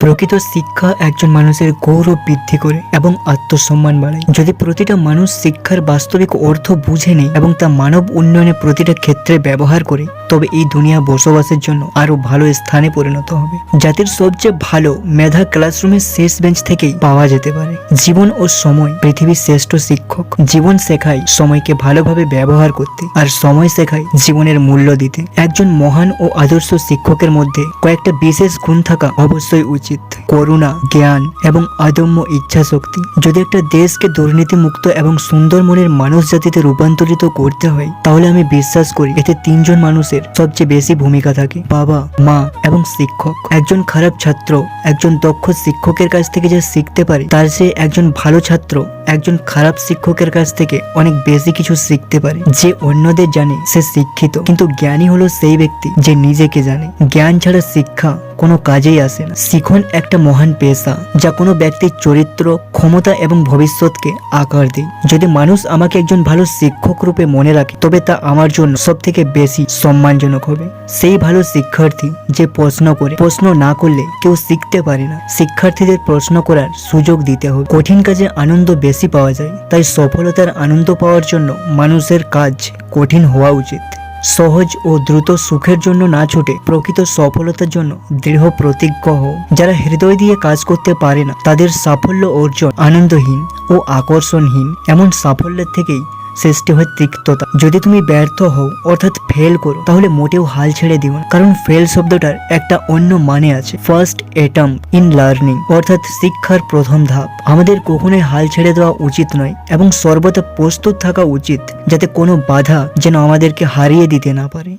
প্রকৃত শিক্ষা একজন মানুষের গৌরব বৃদ্ধি করে এবং আত্মসম্মান বাড়ায়। যদি প্রতিটা মানুষ শিক্ষার বাস্তবিক অর্থ বুঝে নেয় এবং তা মানব উন্নয়নে প্রতিটা ক্ষেত্রে ব্যবহার করে, তবে এই দুনিয়া বসবাসের জন্য আরো ভালো স্থানে পরিণত হবে। জাতির সবচেয়ে ভালো মেধা ক্লাসরুমের শেষ বেঞ্চ থেকেই পাওয়া যেতে পারে। জীবন ও সময় পৃথিবীর শ্রেষ্ঠ শিক্ষক। জীবন শেখায় সময়কে ভালোভাবে ব্যবহার করতে, আর সময় শেখায় জীবনের মূল্য দিতে। একজন মহান ও আদর্শ শিক্ষকের মধ্যে কয়েকটা বিশেষ গুণ থাকা অবশ্যই উচিত। করুণা, জ্ঞান এবং অদম্য ইচ্ছা শক্তি। যদি একটা দেশকে দুর্নীতিমুক্ত এবং সুন্দর মনের মানুষ জাতিতে রূপান্তরিত করতে হয়, তাহলে আমি বিশ্বাস করি এতে তিনজন মানুষের সবচেয়ে বেশি ভূমিকা থাকে: বাবা, মা এবং শিক্ষক। একজন খারাপ ছাত্র একজন দক্ষ শিক্ষকের কাছ থেকে যা শিখতে পারে, তার চেয়ে একজন ভালো ছাত্র একজন খারাপ শিক্ষকের কাছ থেকে অনেক বেশি কিছু শিখতে পারে। যে অন্যদের জানে সে শিক্ষিত, কিন্তু জ্ঞানী হলো সেই ব্যক্তি যে নিজেকে জানে। জ্ঞান ছাড়া শিক্ষা কোনো কাজেই আসে না। শিখন একটা মহান পেশা যা কোনো ব্যক্তির চরিত্র, ক্ষমতা এবং ভবিষ্যৎকে আকার দেয়। যদি মানুষ আমাকে একজন ভালো শিক্ষক রূপে মনে রাখে, তবে তা আমার জন্য সব থেকে বেশি সম্মানজনক হবে। সেই ভালো শিক্ষার্থী যে প্রশ্ন করে। প্রশ্ন না করলে কেউ শিখতে পারে না। শিক্ষার্থীদের প্রশ্ন করার সুযোগ দিতে হবে। কঠিন কাজে আনন্দ বেশি পাওয়া যায়, তাই সফলতার আনন্দ পাওয়ার জন্য মানুষের কাজ কঠিন হওয়া উচিত। সহজ ও দ্রুত সুখের জন্য না ছুটে প্রকৃত সফলতার জন্য দৃঢ় প্রতিজ্ঞ হও। যারা হৃদয় দিয়ে কাজ করতে পারে না, তাদের সাফল্য অর্জন আনন্দহীন ও আকর্ষণহীন। এমন সাফল্যের থেকেই সৃষ্টি হয় তিক্ততা। যদি তুমি ব্যর্থ হও, অর্থাৎ ফেল করো, তাহলে মোটেও হাল ছেড়ে দিও না, কারণ ফেল শব্দটার একটা অন্য মানে আছে, ফার্স্ট অ্যাটেম্প ইন লার্নিং, অর্থাৎ শিক্ষার প্রথম ধাপ। আমাদের কখনোই হাল ছেড়ে দেওয়া উচিত নয় এবং সর্বদা প্রস্তুত থাকা উচিত, যাতে কোনো বাধা যেন আমাদেরকে হারিয়ে দিতে না পারে।